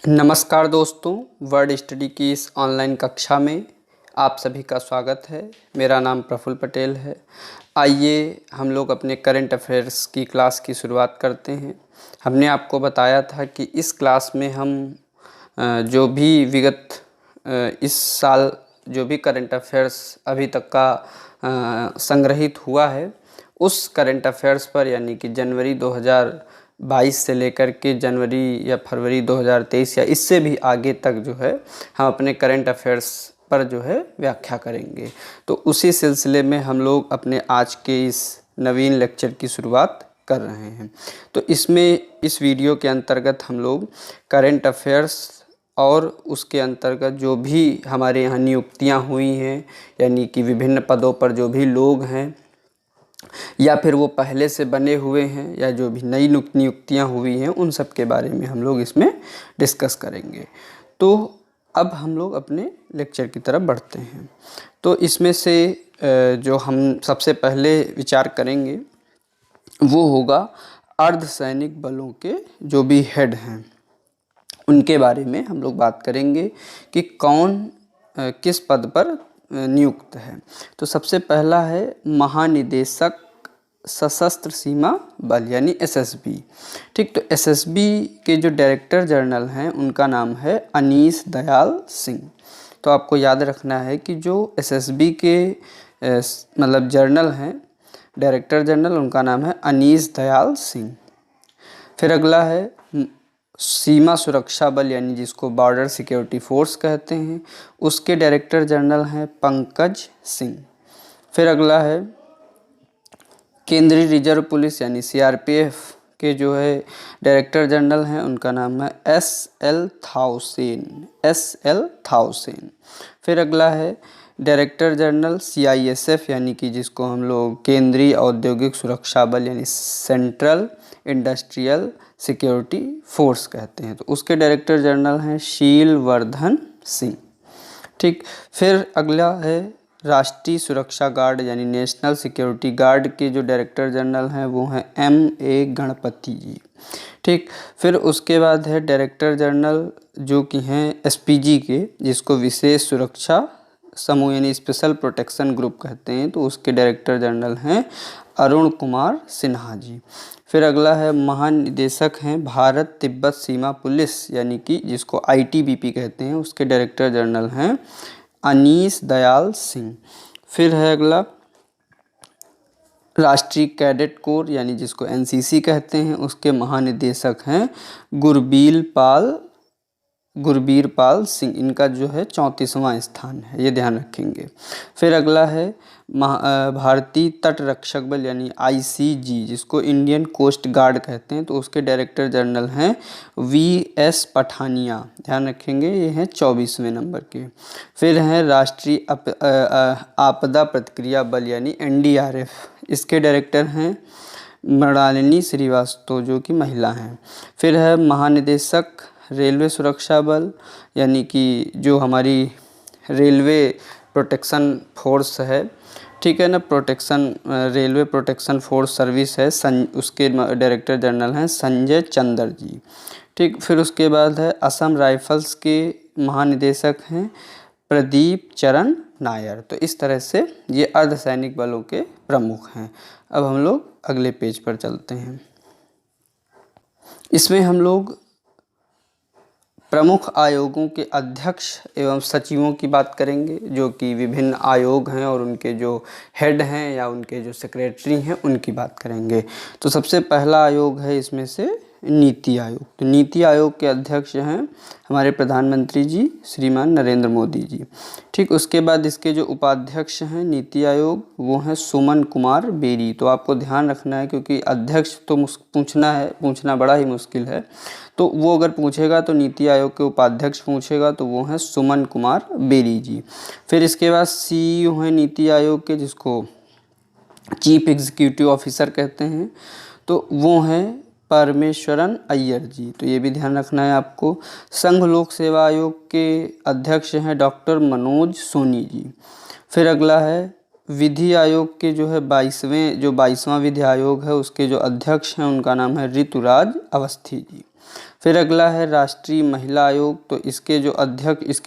नमस्कार दोस्तों, word study की इस ऑनलाइन कक्षा में आप सभी का स्वागत है। मेरा नाम प्रफुल्ल पटेल है। आइए हम लोग अपने करंट अफेयर्स की क्लास की शुरुआत करते हैं। हमने आपको बताया था कि इस क्लास में हम जो भी विगत इस साल जो भी करंट अफेयर्स अभी तक का संग्रहित हुआ है उस करंट अफेयर्स पर, यानी कि जनवरी 2022 से लेकर के जनवरी या फरवरी 2023 या इससे भी आगे तक जो है हम अपने करंट अफेयर्स पर जो है व्याख्या करेंगे। तो उसी सिलसिले में हम लोग अपने आज के इस नवीन लेक्चर की शुरुआत कर रहे हैं। तो इसमें इस वीडियो के अंतर्गत हम लोग करंट अफेयर्स और उसके अंतर्गत जो भी हमारे यहाँ नियुक्तियाँ हुई हैं, यानी कि विभिन्न पदों पर जो भी लोग हैं या फिर वो पहले से बने हुए हैं या जो भी नई नियुक्तियाँ हुई हैं, उन सब के बारे में हम लोग इसमें डिस्कस करेंगे। तो अब हम लोग अपने लेक्चर की तरफ बढ़ते हैं। तो इसमें से जो हम सबसे पहले विचार करेंगे वो होगा अर्धसैनिक बलों के जो भी हेड हैं उनके बारे में हम लोग बात करेंगे कि कौन किस पद पर नियुक्त है। तो सबसे पहला है महानिदेशक सशस्त्र सीमा बल यानी एसएसबी। ठीक, तो एसएसबी के जो डायरेक्टर जनरल हैं उनका नाम है अनीश दयाल सिंह। तो आपको याद रखना है कि जो एसएसबी के मतलब जनरल हैं, डायरेक्टर जनरल, उनका नाम है अनीश दयाल सिंह। फिर अगला है सीमा सुरक्षा बल यानी जिसको बॉर्डर सिक्योरिटी फोर्स कहते हैं, उसके डायरेक्टर जनरल हैं पंकज सिंह। फिर अगला है केंद्रीय रिजर्व पुलिस यानी सीआरपीएफ के जो है डायरेक्टर जनरल हैं, उनका नाम है एस.एल. थाउसेन। फिर अगला है डायरेक्टर जनरल सीआईएसएफ यानी कि जिसको हम लोग केंद्रीय औद्योगिक सुरक्षा बल यानी सेंट्रल इंडस्ट्रियल सिक्योरिटी फोर्स कहते हैं। तो उसके डायरेक्टर जनरल हैं शीलवर्धन सिंह। ठीक, फिर अगला है राष्ट्रीय सुरक्षा गार्ड यानी नेशनल सिक्योरिटी गार्ड के जो डायरेक्टर जनरल हैं वो हैं M.A. गणपति जी। ठीक, फिर उसके बाद है डायरेक्टर जनरल जो कि हैं एसपीजी के, जिसको विशेष सुरक्षा समूह यानी स्पेशल प्रोटेक्शन ग्रुप कहते हैं। तो उसके डायरेक्टर जनरल हैं अरुण कुमार सिन्हा जी। फिर अगला है महानिदेशक हैं भारत तिब्बत सीमा पुलिस यानी कि जिसको आईटीबीपी कहते हैं, उसके डायरेक्टर जनरल हैं अनीश दयाल सिंह। फिर है अगला राष्ट्रीय कैडेट कोर यानी जिसको एनसीसी कहते हैं, उसके महानिदेशक हैं गुरबीर पाल सिंह। इनका जो है 34वां स्थान है, ये ध्यान रखेंगे। फिर अगला है भारतीय तट रक्षक बल यानी आईसीजी जिसको इंडियन कोस्ट गार्ड कहते हैं। तो उसके डायरेक्टर जनरल हैं वीएस पठानिया, ध्यान रखेंगे, ये हैं 24वें नंबर के। फिर हैं राष्ट्रीय आपदा प्रतिक्रिया बल यानी एनडीआरएफ, इसके डायरेक्टर हैं मृणालिनी श्रीवास्तव जो कि महिला हैं। फिर है महानिदेशक रेलवे सुरक्षा बल यानी कि जो हमारी रेलवे प्रोटेक्शन फोर्स है, ठीक है ना, रेलवे प्रोटेक्शन फोर्स सर्विस है, उसके डायरेक्टर जनरल हैं संजय चंद्र जी। ठीक, फिर उसके बाद है असम राइफल्स के महानिदेशक हैं प्रदीप चरण नायर। तो इस तरह से ये अर्धसैनिक बलों के प्रमुख हैं। अब हम लोग अगले पेज पर चलते हैं। इसमें हम लोग प्रमुख आयोगों के अध्यक्ष एवं सचिवों की बात करेंगे, जो कि विभिन्न आयोग हैं और उनके जो हेड हैं या उनके जो सेक्रेटरी हैं उनकी बात करेंगे। तो सबसे पहला आयोग है इसमें से नीति आयोग। तो नीति आयोग के अध्यक्ष हैं हमारे प्रधानमंत्री जी श्रीमान नरेंद्र मोदी जी। ठीक, उसके बाद इसके जो उपाध्यक्ष हैं नीति आयोग वो हैं सुमन कुमार बेरी। तो आपको ध्यान रखना है क्योंकि अध्यक्ष तो पूछना बड़ा ही मुश्किल है, तो वो अगर पूछेगा तो नीति आयोग के उपाध्यक्ष पूछेगा, तो वो हैं सुमन कुमार बेरी जी। फिर इसके बाद सीईओ हैं नीति आयोग के जिसको चीफ एग्जीक्यूटिव ऑफिसर कहते हैं, तो वो हैं परमेश्वरन अय्यर जी। तो ये भी ध्यान रखना है आपको। संघ लोक सेवा आयोग के अध्यक्ष हैं डॉक्टर मनोज सोनी जी। फिर अगला है विधि आयोग के जो है 22वां विधि आयोग है उसके जो अध्यक्ष हैं उनका नाम है ऋतुराज अवस्थी जी। फिर अगला है राष्ट्रीय महिला आयोग, तो इसकी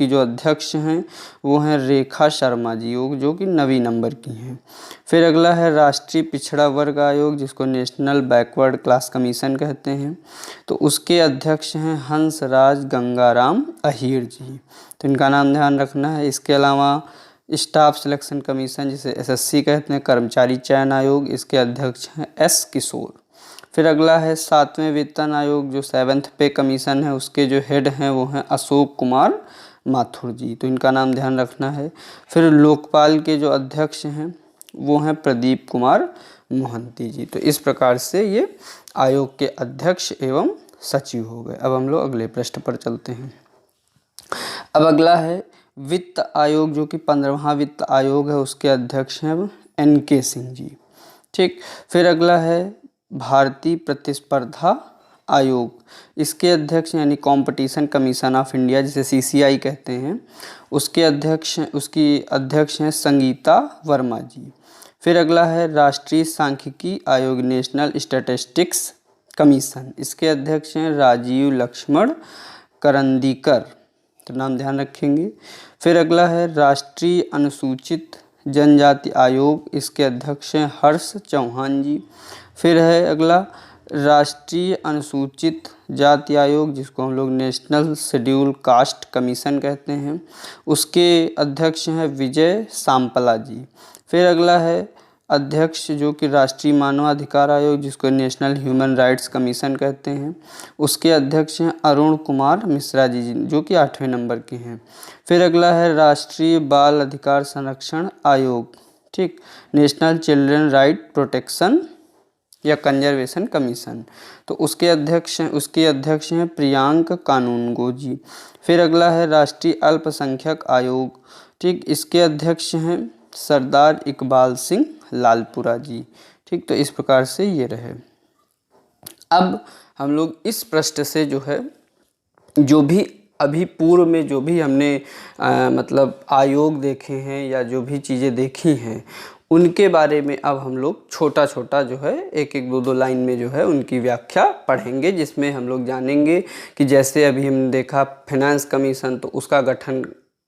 जो अध्यक्ष हैं वो हैं रेखा शर्मा जी, जो कि 9वीं नंबर की हैं। फिर अगला है राष्ट्रीय पिछड़ा वर्ग आयोग, जिसको नेशनल बैकवर्ड क्लास कमीशन कहते हैं, तो उसके अध्यक्ष हैं हंसराज गंगाराम अहीर जी, तो इनका नाम ध्यान रखना है। इसके अलावा स्टाफ सिलेक्शन कमीशन, जिसे एसएससी कहते हैं, कर्मचारी चयन आयोग, इसके अध्यक्ष हैं एस किशोर। फिर अगला है 7वें वेतन आयोग, जो 7th पे कमीशन है, उसके जो हेड हैं वो हैं अशोक कुमार माथुर जी, तो इनका नाम ध्यान रखना है। फिर लोकपाल के जो अध्यक्ष हैं वो हैं प्रदीप कुमार मोहंती जी। तो इस प्रकार से ये आयोग के अध्यक्ष एवं सचिव हो गए। अब हम लोग अगले प्रश्न पर चलते हैं। अब अगला है वित्त आयोग, जो कि 15वां वित्त आयोग है, उसके अध्यक्ष हैं NK सिंह जी। ठीक। फिर अगला है भारतीय प्रतिस्पर्धा आयोग, इसके अध्यक्ष यानी कंपटीशन कमीशन ऑफ इंडिया, जिसे CCI कहते हैं, उसकी अध्यक्ष हैं संगीता वर्मा जी। फिर अगला है राष्ट्रीय सांख्यिकी आयोग, नेशनल स्टैटिस्टिक्स कमीशन, इसके अध्यक्ष हैं राजीव लक्ष्मण करंदीकर, तो नाम ध्यान रखेंगे। फिर अगला है राष्ट्रीय अनुसूचित जनजाति आयोग, इसके अध्यक्ष हैं हर्ष चौहान जी। फिर है अगला राष्ट्रीय अनुसूचित जाति आयोग, जिसको हम लोग नेशनल शेड्यूल कास्ट कमीशन कहते हैं, उसके अध्यक्ष हैं विजय सांपला जी। फिर अगला है अध्यक्ष जो कि राष्ट्रीय मानवाधिकार आयोग, जिसको नेशनल ह्यूमन राइट्स कमीशन कहते हैं, उसके अध्यक्ष हैं अरुण कुमार मिश्रा जी, जो कि 8वें नंबर के हैं। फिर अगला है राष्ट्रीय बाल अधिकार संरक्षण आयोग, ठीक, नेशनल चिल्ड्रन राइट प्रोटेक्शन या कंजर्वेशन कमीशन, तो उसके अध्यक्ष हैं प्रियांक कानूनगो जी। फिर अगला है राष्ट्रीय अल्पसंख्यक आयोग, ठीक, इसके अध्यक्ष हैं सरदार इकबाल सिंह लालपुरा जी। ठीक, तो इस प्रकार से ये रहे। अब हम लोग इस प्रश्न से जो है, जो भी अभी पूर्व में जो भी हमने मतलब आयोग देखे हैं या जो भी चीज़ें देखी हैं, उनके बारे में अब हम लोग छोटा छोटा जो है एक एक दो लाइन में जो है उनकी व्याख्या पढ़ेंगे, जिसमें हम लोग जानेंगे कि जैसे अभी हमने देखा फाइनेंस कमीशन, तो उसका गठन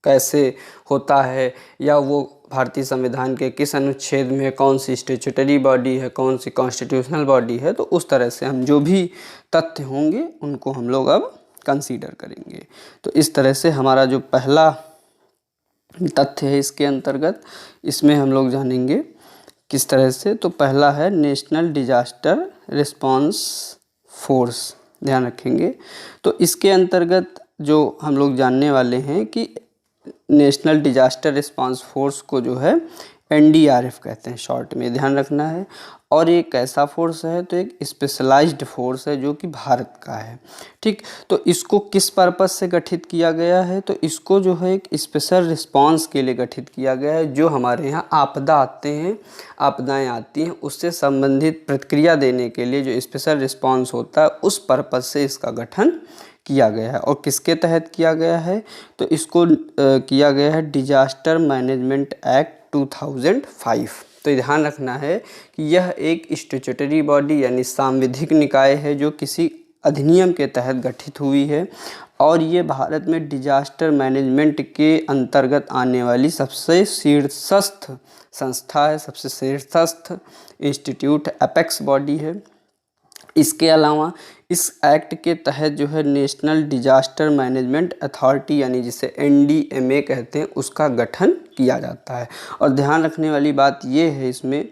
कैसे होता है, या वो भारतीय संविधान के किस अनुच्छेद में, कौन सी स्टैट्यूटरी बॉडी है, कौन सी कॉन्स्टिट्यूशनल बॉडी है। तो उस तरह से हम जो भी तथ्य होंगे उनको हम लोग अब कंसीडर करेंगे। तो इस तरह से हमारा जो पहला तथ्य है इसके अंतर्गत, इसमें हम लोग जानेंगे किस तरह से। तो पहला है नेशनल डिजास्टर रिस्पांस फोर्स, ध्यान रखेंगे। तो इसके अंतर्गत जो हम लोग जानने वाले हैं कि नेशनल डिजास्टर रिस्पांस फोर्स को जो है NDRF कहते हैं शॉर्ट में, ध्यान रखना है। और ये कैसा फोर्स है, तो एक स्पेशलाइज्ड फोर्स है जो कि भारत का है। ठीक, तो इसको किस पर्पज से गठित किया गया है, तो इसको जो है एक स्पेशल रिस्पांस के लिए गठित किया गया है। जो हमारे यहाँ आपदाएं आती हैं, उससे संबंधित प्रतिक्रिया देने के लिए जो स्पेशल रिस्पांस होता है, उस पर्पज से इसका गठन किया गया है। और किसके तहत किया गया है, तो इसको किया गया है डिजास्टर मैनेजमेंट एक्ट 2005। तो ध्यान रखना है कि यह एक स्टैट्यूटरी बॉडी यानी सांविधिक निकाय है जो किसी अधिनियम के तहत गठित हुई है, और ये भारत में डिजास्टर मैनेजमेंट के अंतर्गत आने वाली सबसे शीर्षस्थ संस्था है, सबसे शीर्षस्थ इंस्टीट्यूट एपेक्स बॉडी है। इसके अलावा इस एक्ट के तहत जो है नेशनल डिजास्टर मैनेजमेंट अथॉरिटी यानी जिसे NDMA कहते हैं, उसका गठन किया जाता है। और ध्यान रखने वाली बात ये है इसमें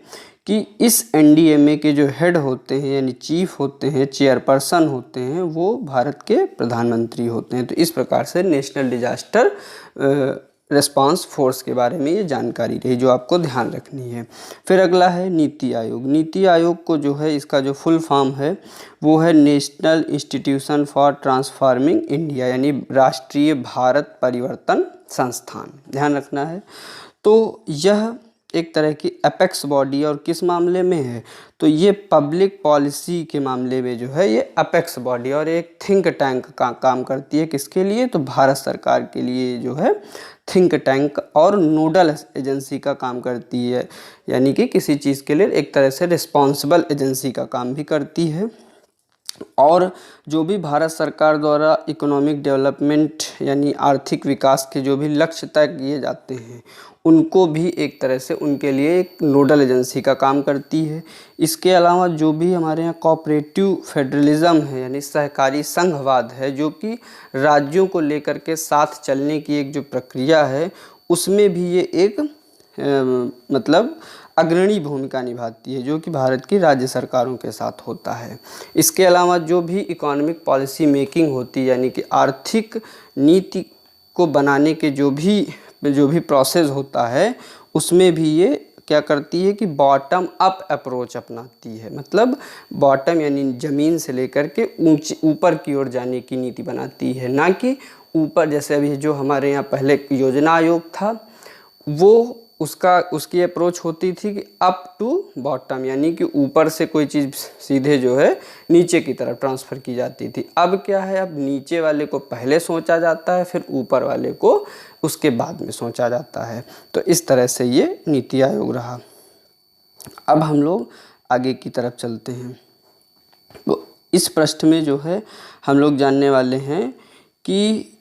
कि इस NDMA के जो हेड होते हैं यानी चीफ होते हैं, चेयरपर्सन होते हैं, वो भारत के प्रधानमंत्री होते हैं। तो इस प्रकार से नेशनल डिजास्टर रिस्पांस फोर्स के बारे में ये जानकारी रही जो आपको ध्यान रखनी है। फिर अगला है नीति आयोग। नीति आयोग को जो है, इसका जो फुल फॉर्म है वो है national institution for transforming India यानी राष्ट्रीय भारत परिवर्तन संस्थान, ध्यान रखना है। तो यह एक तरह की एपेक्स बॉडी और किस मामले में है, तो ये पब्लिक पॉलिसी के मामले में जो है ये एपेक्स बॉडी और एक थिंक टैंक का काम करती है। किसके लिए, तो भारत सरकार के लिए जो है थिंक टैंक और नोडल एजेंसी का काम करती है, यानी कि किसी चीज़ के लिए एक तरह से रिस्पॉन्सिबल एजेंसी का काम भी करती है। और जो भी भारत सरकार द्वारा इकोनॉमिक डेवलपमेंट यानी आर्थिक विकास के जो भी लक्ष्य तय किए जाते हैं उनको भी एक तरह से उनके लिए एक नोडल एजेंसी का काम करती है। इसके अलावा जो भी हमारे यहाँ कोऑपरेटिव फेडरलिज्म है यानी सहकारी संघवाद है, जो कि राज्यों को लेकर के साथ चलने की एक जो प्रक्रिया है उसमें भी ये एक मतलब अग्रणी भूमिका निभाती है, जो कि भारत की राज्य सरकारों के साथ होता है। इसके अलावा जो भी इकोनॉमिक पॉलिसी मेकिंग होती है यानी कि आर्थिक नीति को बनाने के जो भी प्रोसेस होता है उसमें भी ये क्या करती है कि बॉटम अप अप्रोच अपनाती है। मतलब बॉटम यानी ज़मीन से लेकर के ऊपर की ओर जाने की नीति बनाती है, ना कि ऊपर जैसे अभी जो हमारे यहाँ पहले योजना आयोग था वो उसकी अप्रोच होती थी कि अप टू बॉटम यानी कि ऊपर से कोई चीज़ सीधे जो है नीचे की तरफ ट्रांसफ़र की जाती थी। अब क्या है, अब नीचे वाले को पहले सोचा जाता है, फिर ऊपर वाले को उसके बाद में सोचा जाता है। तो इस तरह से ये नीति आयोग रहा। अब हम लोग आगे की तरफ चलते हैं। तो इस पृष्ठ में जो है हम लोग जानने वाले हैं कि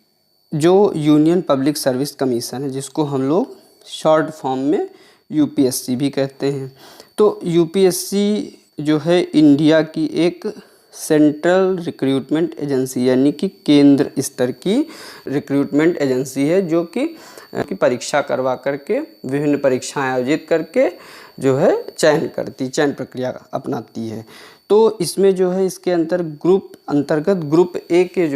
जो यूनियन पब्लिक सर्विस कमीशन है, जिसको हम लोग शॉर्ट फॉर्म में यूपीएससी भी कहते हैं। तो यूपीएससी जो है इंडिया की एक सेंट्रल रिक्रूटमेंट एजेंसी यानी कि केंद्र स्तर की रिक्रूटमेंट एजेंसी है, जो कि परीक्षा करवा करके विभिन्न परीक्षाएं आयोजित करके जो है चयन प्रक्रिया अपनाती है। तो इसमें जो है इसके अंतर्गत ग्रुप ए के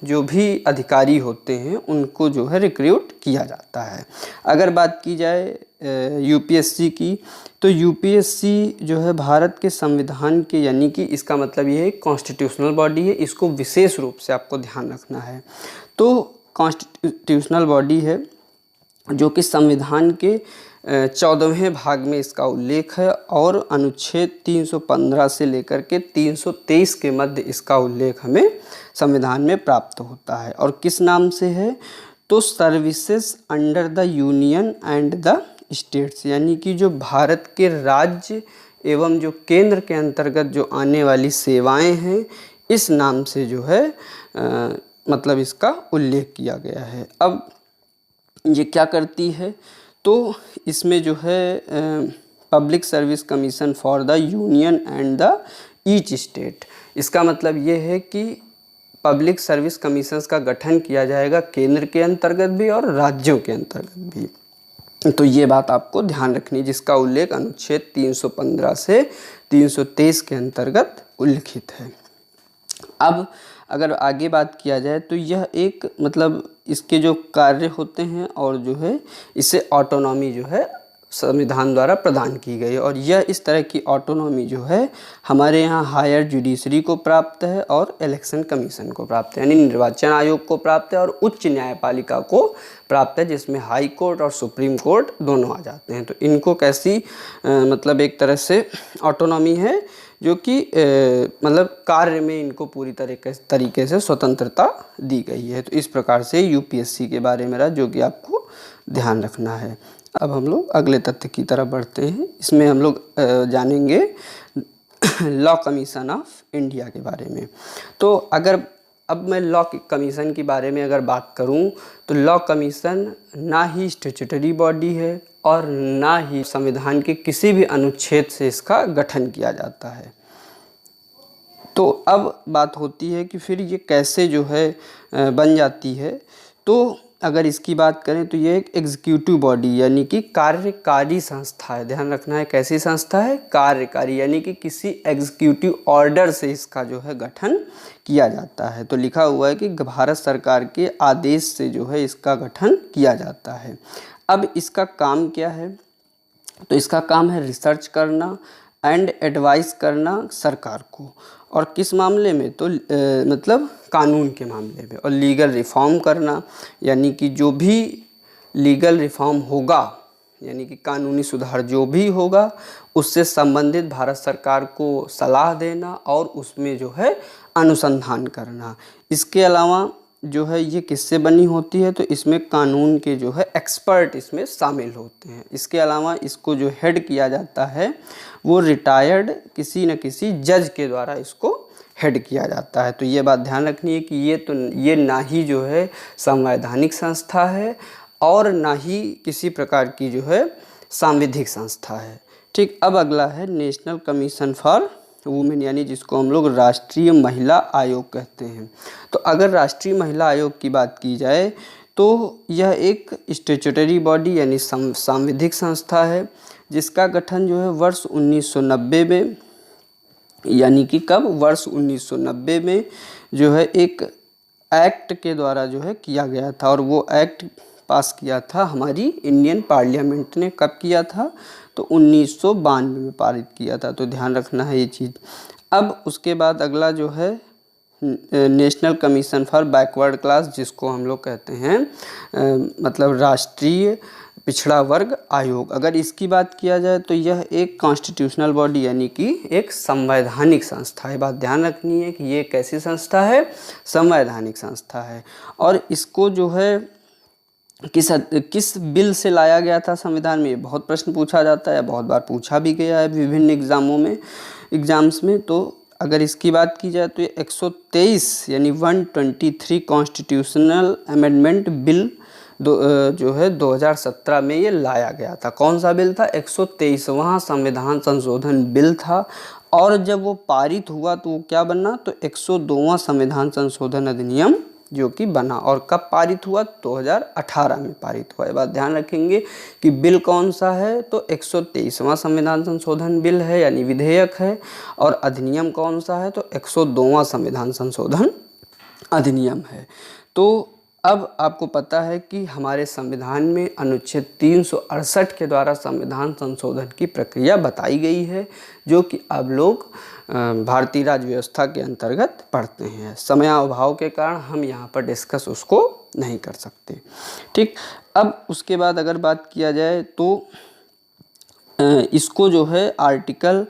जो भी अधिकारी होते हैं उनको जो है रिक्रूट किया जाता है। अगर बात की जाए यूपीएससी की, तो यूपीएससी जो है भारत के संविधान के यानी कि इसका मतलब ये है कॉन्स्टिट्यूशनल बॉडी है, इसको विशेष रूप से आपको ध्यान रखना है। तो कॉन्स्टिट्यूशनल बॉडी है जो कि संविधान के 14वें भाग में इसका उल्लेख है और अनुच्छेद 315 से लेकर के 323 के मध्य इसका उल्लेख हमें संविधान में प्राप्त होता है। और किस नाम से है, तो services under the union and the states, यानी कि जो भारत के राज्य एवं जो केंद्र के अंतर्गत जो आने वाली सेवाएं हैं, इस नाम से जो है मतलब इसका उल्लेख किया गया है। अब ये क्या करती है, तो इसमें जो है public service commission for the union and the each state, इसका मतलब ये है कि पब्लिक सर्विस कमीशंस का गठन किया जाएगा केंद्र के अंतर्गत भी और राज्यों के अंतर्गत भी। तो ये बात आपको ध्यान रखनी, जिसका उल्लेख अनुच्छेद 315 से 323 के अंतर्गत उल्लिखित है। अब अगर आगे बात किया जाए तो यह एक मतलब इसके जो कार्य होते हैं और जो है इसे ऑटोनॉमी जो है संविधान द्वारा प्रदान की गई, और यह इस तरह की ऑटोनॉमी जो है हमारे यहाँ हायर जुडिशरी को प्राप्त है और इलेक्शन कमीशन को प्राप्त है, यानी निर्वाचन आयोग को प्राप्त है और उच्च न्यायपालिका को प्राप्त है, जिसमें हाई कोर्ट और सुप्रीम कोर्ट दोनों आ जाते हैं। तो इनको कैसी मतलब एक तरह से ऑटोनॉमी है जो कि मतलब कार्य में इनको पूरी तरीके से स्वतंत्रता दी गई है। तो इस प्रकार से यूपीएससी के बारे में रहा, जो कि आपको ध्यान रखना है। अब हम लोग अगले तथ्य की तरफ बढ़ते हैं। इसमें हम लोग जानेंगे लॉ कमीशन ऑफ इंडिया के बारे में। तो अब मैं लॉ कमीशन के बारे में अगर बात करूं तो लॉ कमीशन ना ही स्टैट्यूटरी बॉडी है और ना ही संविधान के किसी भी अनुच्छेद से इसका गठन किया जाता है। तो अब बात होती है कि फिर ये कैसे जो है बन जाती है। तो अगर इसकी बात करें तो ये एक एग्जीक्यूटिव बॉडी यानी कि कार्यकारी संस्था है। ध्यान रखना है, कैसी संस्था है, कार्यकारी, यानी कि किसी एग्जीक्यूटिव ऑर्डर से इसका जो है गठन किया जाता है। तो लिखा हुआ है कि भारत सरकार के आदेश से जो है इसका गठन किया जाता है। अब इसका काम क्या है, तो इसका काम है रिसर्च करना एंड एडवाइस करना सरकार को, और किस मामले में, तो मतलब कानून के मामले में, और लीगल रिफॉर्म करना, यानी कि जो भी लीगल रिफॉर्म होगा यानी कि कानूनी सुधार जो भी होगा उससे संबंधित भारत सरकार को सलाह देना और उसमें जो है अनुसंधान करना। इसके अलावा जो है ये किससे बनी होती है, तो इसमें कानून के जो है एक्सपर्ट इसमें शामिल होते हैं। इसके अलावा इसको जो हेड किया जाता है वो रिटायर्ड किसी न किसी जज के द्वारा इसको हेड किया जाता है। तो ये बात ध्यान रखनी है कि ये ना ही जो है संवैधानिक संस्था है और ना ही किसी प्रकार की जो है सांविधिक संस्था है। ठीक, अब अगला है नेशनल कमीशन फॉर वुमेन, यानी जिसको हम लोग राष्ट्रीय महिला आयोग कहते हैं। तो अगर राष्ट्रीय महिला आयोग की बात की जाए तो यह एक स्टैट्यूटरी बॉडी यानी सांविधिक संस्था है, जिसका गठन जो है वर्ष 1990 में, यानी कि कब, वर्ष 1990 में जो है एक एक्ट के द्वारा जो है किया गया था। और वो एक्ट पास किया था हमारी इंडियन पार्लियामेंट ने। कब किया था? तो 1992 में पारित किया था। तो ध्यान रखना है ये चीज़। अब उसके बाद अगला जो है national commission for backward class, जिसको हम लोग कहते हैं मतलब राष्ट्रीय पिछड़ा वर्ग आयोग। अगर इसकी बात किया जाए तो यह एक कॉन्स्टिट्यूशनल बॉडी यानी कि एक संवैधानिक संस्था है। बात ध्यान रखनी है कि ये कैसी संस्था है? संवैधानिक संस्था है। और इसको जो है किस बिल से लाया गया था संविधान में? ये बहुत प्रश्न पूछा जाता है, बहुत बार पूछा भी गया है विभिन्न एग्जाम्स में। तो अगर इसकी बात की जाए तो ये 123 यानी 123 कॉन्स्टिट्यूशनल अमेंडमेंट बिल जो है 2017 में ये लाया गया था। कौन सा बिल था? 123वां संविधान संशोधन बिल था। और जब वो पारित हुआ तो वो क्या बना? तो 102वां संविधान संशोधन अधिनियम जो कि बना। और कब पारित हुआ? 2018 में पारित हुआ। ये बात ध्यान रखेंगे कि बिल कौन सा है? तो 123वां संविधान संशोधन बिल है यानी विधेयक है। और अधिनियम कौन सा है? तो 102वां संविधान संशोधन अधिनियम है। तो अब आपको पता है कि हमारे संविधान में अनुच्छेद 368 के द्वारा संविधान संशोधन की प्रक्रिया बताई गई है, जो कि अब लोग भारतीय राज्य व्यवस्था के अंतर्गत पढ़ते हैं। समयाभाव के कारण हम यहाँ पर डिस्कस उसको नहीं कर सकते। ठीक, अब उसके बाद अगर बात किया जाए तो इसको जो है आर्टिकल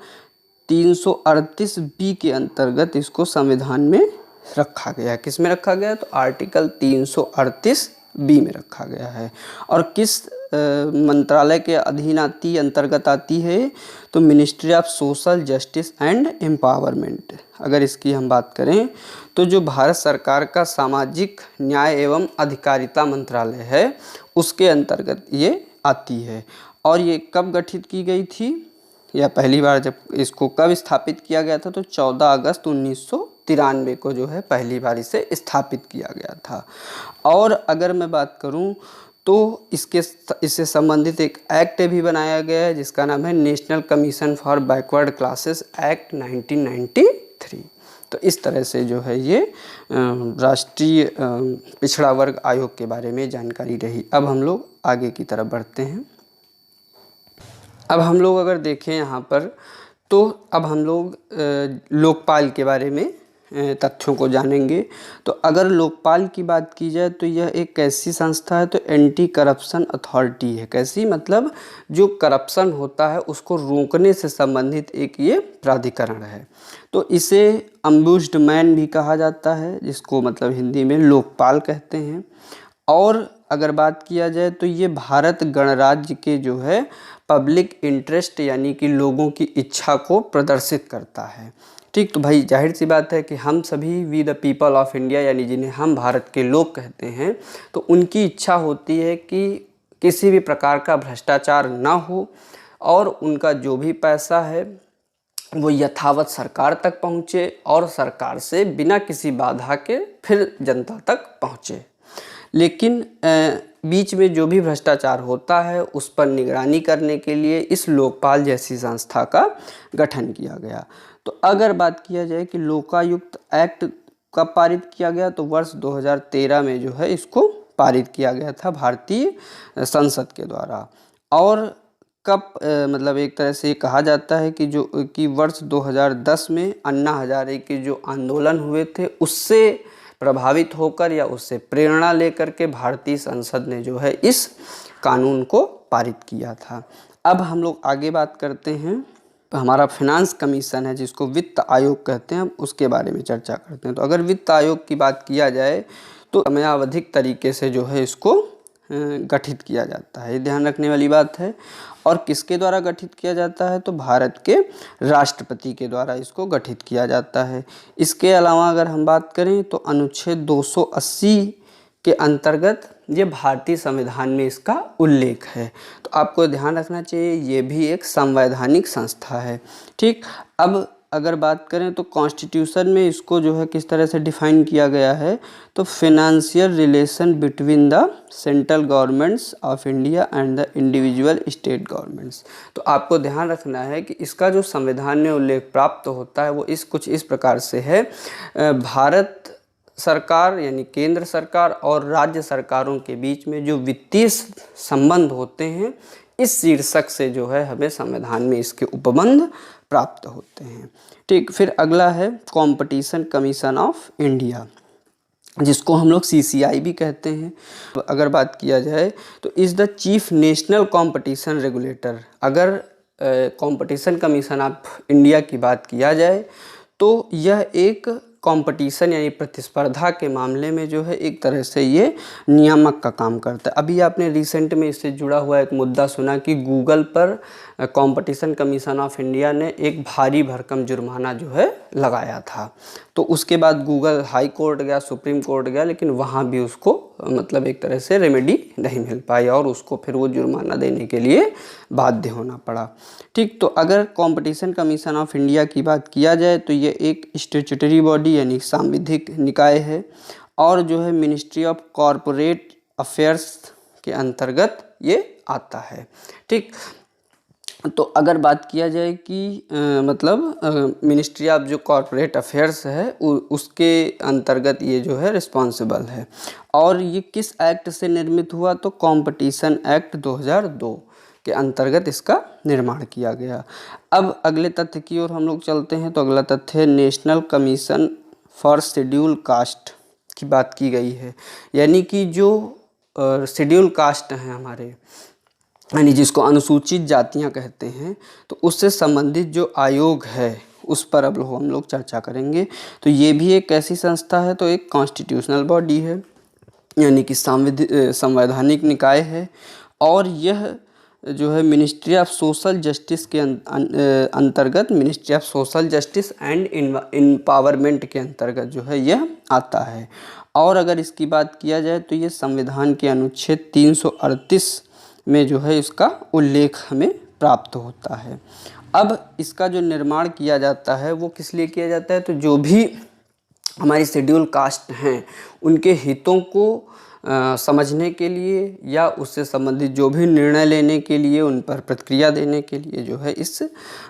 338B के अंतर्गत इसको संविधान में रखा गया है। किस में रखा गया है? तो आर्टिकल 338B में रखा गया है। और किस मंत्रालय के अधीन अंतर्गत आती है? तो ministry of social justice and empowerment. अगर इसकी हम बात करें तो जो भारत सरकार का सामाजिक न्याय एवं अधिकारिता मंत्रालय है उसके अंतर्गत ये आती है। और ये कब गठित की गई थी या पहली बार जब इसको कब स्थापित किया गया था? तो 14 अगस्त 1993 को जो है पहली बार इसे स्थापित किया गया था। और अगर मैं बात करूं तो इससे संबंधित एक एक्ट भी बनाया गया है जिसका नाम है national commission for backward classes act 1993। तो इस तरह से जो है ये राष्ट्रीय पिछड़ा वर्ग आयोग के बारे में जानकारी रही। अब हम लोग आगे की तरफ बढ़ते हैं। अब हम लोग अगर देखें यहाँ पर तो अब हम लोग लोकपाल के बारे में तथ्यों को जानेंगे। तो अगर लोकपाल की बात की जाए तो यह एक कैसी संस्था है? तो एंटी करप्शन अथॉरिटी है। कैसी? मतलब जो करप्शन होता है उसको रोकने से संबंधित एक ये प्राधिकरण है। तो इसे अम्बुड्समैन भी कहा जाता है, जिसको मतलब हिंदी में लोकपाल कहते हैं। और अगर बात किया जाए तो ये भारत गणराज्य के जो है पब्लिक इंटरेस्ट यानी कि लोगों की इच्छा को प्रदर्शित करता है। ठीक, तो भाई जाहिर सी बात है कि हम सभी we the people of India यानी जिन्हें हम भारत के लोग कहते हैं, तो उनकी इच्छा होती है कि किसी भी प्रकार का भ्रष्टाचार ना हो और उनका जो भी पैसा है वो यथावत सरकार तक पहुँचे और सरकार से बिना किसी बाधा के फिर जनता तक पहुँचे। लेकिन बीच में जो भी भ्रष्टाचार होता है उस पर निगरानी करने के लिए इस लोकपाल जैसी संस्था का गठन किया गया। तो अगर बात किया जाए कि लोकायुक्त एक्ट कब पारित किया गया, तो वर्ष 2013 में जो है इसको पारित किया गया था भारतीय संसद के द्वारा। और कब मतलब एक तरह से कहा जाता है कि वर्ष 2010 में अन्ना हजारे के जो आंदोलन हुए थे उससे प्रभावित होकर या उससे प्रेरणा लेकर के भारतीय संसद ने जो है इस कानून को पारित किया था। अब हम लोग आगे बात करते हैं। हमारा फाइनेंस कमीशन है जिसको वित्त आयोग कहते हैं, हम उसके बारे में चर्चा करते हैं। तो अगर वित्त आयोग की बात किया जाए तो समयावधिक तरीके से जो है इसको गठित किया जाता है, ये ध्यान रखने वाली बात है। और किसके द्वारा गठित किया जाता है, तो भारत के राष्ट्रपति के द्वारा इसको गठित किया जाता है। इसके अलावा अगर हम बात करें तो अनुच्छेद 280 के अंतर्गत ये भारतीय संविधान में इसका उल्लेख है। तो आपको ध्यान रखना चाहिए ये भी एक संवैधानिक संस्था है। ठीक, अब अगर बात करें तो कॉन्स्टिट्यूशन में इसको जो है किस तरह से डिफाइन किया गया है, तो financial relation between the central governments of India and the individual state governments. तो आपको ध्यान रखना है कि इसका जो संविधान में उल्लेख प्राप्त होता है वो कुछ इस प्रकार से है, भारत सरकार यानी केंद्र सरकार और राज्य सरकारों के बीच में जो वित्तीय संबंध होते हैं, इस शीर्षक से जो है हमें संविधान में इसके उपबंध प्राप्त होते हैं। ठीक, फिर अगला है कंपटीशन कमीशन ऑफ इंडिया, जिसको हम लोग CCI भी कहते हैं। अगर बात किया जाए तो is the chief national competition regulator. अगर कंपटीशन कमीशन ऑफ इंडिया की बात किया जाए तो यह एक कंपटीशन यानी प्रतिस्पर्धा के मामले में जो है एक तरह से ये नियामक का काम करता है। अभी आपने रिसेंट में इससे जुड़ा हुआ एक मुद्दा सुना कि गूगल पर कंपटीशन कमीशन ऑफ इंडिया ने एक भारी भरकम जुर्माना जो है लगाया था। तो उसके बाद गूगल हाई कोर्ट गया, सुप्रीम कोर्ट गया, लेकिन वहाँ भी उसको मतलब एक तरह से रेमेडी नहीं मिल पाई और उसको फिर वो जुर्माना देने के लिए बाध्य होना पड़ा। ठीक, तो अगर कंपटीशन कमीशन ऑफ इंडिया की बात किया जाए तो ये एक स्टैट्यूटरी बॉडी यानी सांविधिक निकाय है और जो है मिनिस्ट्री ऑफ कॉरपोरेट अफेयर्स के अंतर्गत ये आता है। ठीक, तो अगर बात किया जाए कि मिनिस्ट्री ऑफ जो कॉरपोरेट अफेयर्स है उसके अंतर्गत ये जो है रिस्पॉन्सिबल है। और ये किस एक्ट से निर्मित हुआ, तो कंपटीशन एक्ट 2002 के अंतर्गत इसका निर्माण किया गया। अब अगले तथ्य की ओर हम लोग चलते हैं। तो अगला तथ्य है national commission for schedule caste की बात की गई है, यानी कि जो शेड्यूल कास्ट हैं हमारे, यानी जिसको अनुसूचित जातियां कहते हैं, तो उससे संबंधित जो आयोग है उस पर अब हम लोग चर्चा करेंगे। तो ये भी एक ऐसी संस्था है, तो एक कॉन्स्टिट्यूशनल बॉडी है यानी कि संवैधानिक निकाय है और यह जो है मिनिस्ट्री ऑफ सोशल जस्टिस के अंतर्गत, ministry of social justice and empowerment के अंतर्गत जो है यह आता है। और अगर इसकी बात किया जाए तो ये संविधान के अनुच्छेद 338 में जो है इसका उल्लेख हमें प्राप्त होता है। अब इसका जो निर्माण किया जाता है वो किस लिए किया जाता है, तो जो भी हमारी शेड्यूल कास्ट हैं उनके हितों को समझने के लिए या उससे संबंधित जो भी निर्णय लेने के लिए, उन पर प्रतिक्रिया देने के लिए जो है इस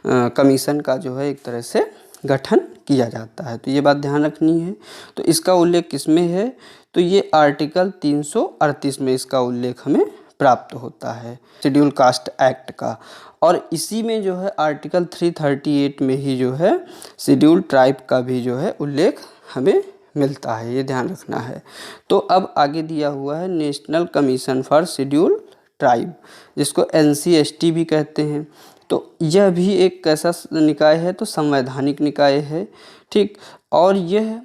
कमीशन का जो है एक तरह से गठन किया जाता है। तो ये बात ध्यान रखनी है। तो इसका उल्लेख किसमें है, तो ये आर्टिकल 338 में इसका उल्लेख हमें प्राप्त होता है शेड्यूल कास्ट एक्ट का। और इसी में जो है आर्टिकल 338 में ही जो है शेड्यूल ट्राइब का भी जो है उल्लेख हमें मिलता है, ये ध्यान रखना है। तो अब आगे दिया हुआ है national commission for schedule tribe, जिसको NCST भी कहते हैं। तो यह भी एक कैसा निकाय है, तो संवैधानिक निकाय है। ठीक, और यह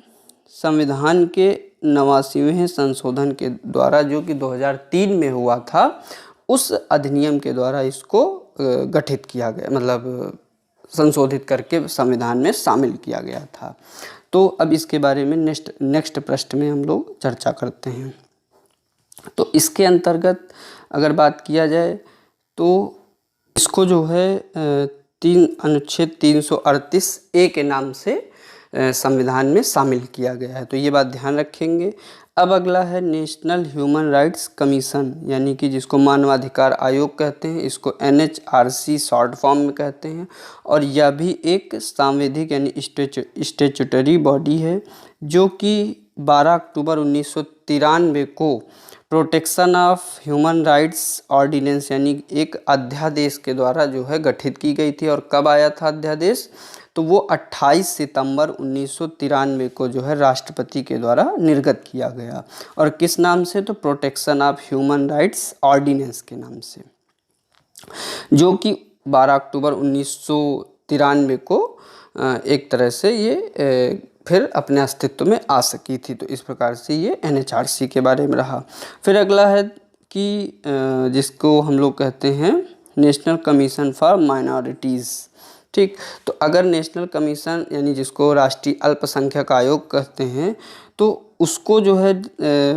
संविधान के 89वें संशोधन के द्वारा जो कि 2003 में हुआ था, उस अधिनियम के द्वारा इसको गठित किया गया, मतलब संशोधित करके संविधान में शामिल किया गया था। तो अब इसके बारे में नेक्स्ट पृष्ठ में हम लोग चर्चा करते हैं। तो इसके अंतर्गत अगर बात किया जाए तो इसको जो है अनुच्छेद 338A के नाम से संविधान में शामिल किया गया है। तो ये बात ध्यान रखेंगे। अब अगला है नेशनल ह्यूमन राइट्स कमीशन, यानी कि जिसको मानवाधिकार आयोग कहते हैं, इसको NHRC शॉर्ट फॉर्म में कहते हैं। और यह भी एक सांविधिक यानी स्टैट्यूटरी बॉडी है जो कि 12 अक्टूबर 1993 को protection of human rights ordinance यानी एक अध्यादेश के द्वारा जो है गठित की गई थी। और कब आया था अध्यादेश, तो वो 28 सितंबर 1993 को जो है राष्ट्रपति के द्वारा निर्गत किया गया। और किस नाम से, तो protection of human rights ordinance के नाम से, जो कि 12 अक्टूबर 1993 को एक तरह से ये फिर अपने अस्तित्व में आ सकी थी। तो इस प्रकार से ये NHRC के बारे में रहा। फिर अगला है कि जिसको हम लोग कहते हैं नेशनल कमीशन फॉर माइनॉरिटीज़। ठीक, तो अगर नेशनल कमीशन यानी जिसको राष्ट्रीय अल्पसंख्यक आयोग कहते हैं, तो उसको जो है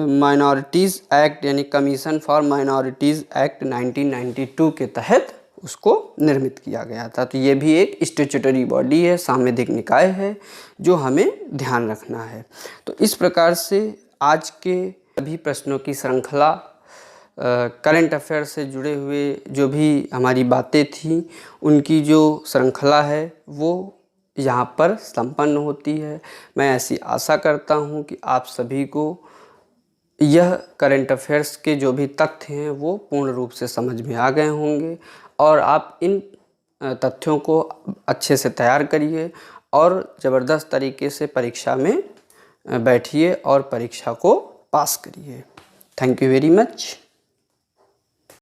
माइनॉरिटीज़ एक्ट यानी कमीशन फॉर माइनॉरिटीज़ एक्ट 1992 के तहत उसको निर्मित किया गया था। तो ये भी एक स्टैट्यूटरी बॉडी है, सांविधिक निकाय है, जो हमें ध्यान रखना है। तो इस प्रकार से आज के सभी प्रश्नों की श्रृंखला करंट अफेयर से जुड़े हुए जो भी हमारी बातें थी, उनकी जो श्रृंखला है वो यहाँ पर संपन्न होती है। मैं ऐसी आशा करता हूँ कि आप सभी को यह करंट अफेयर्स के जो भी तथ्य हैं वो पूर्ण रूप से समझ में आ गए होंगे और आप इन तथ्यों को अच्छे से तैयार करिए और ज़बरदस्त तरीके से परीक्षा में बैठिए और परीक्षा को पास करिए। Thank you very much.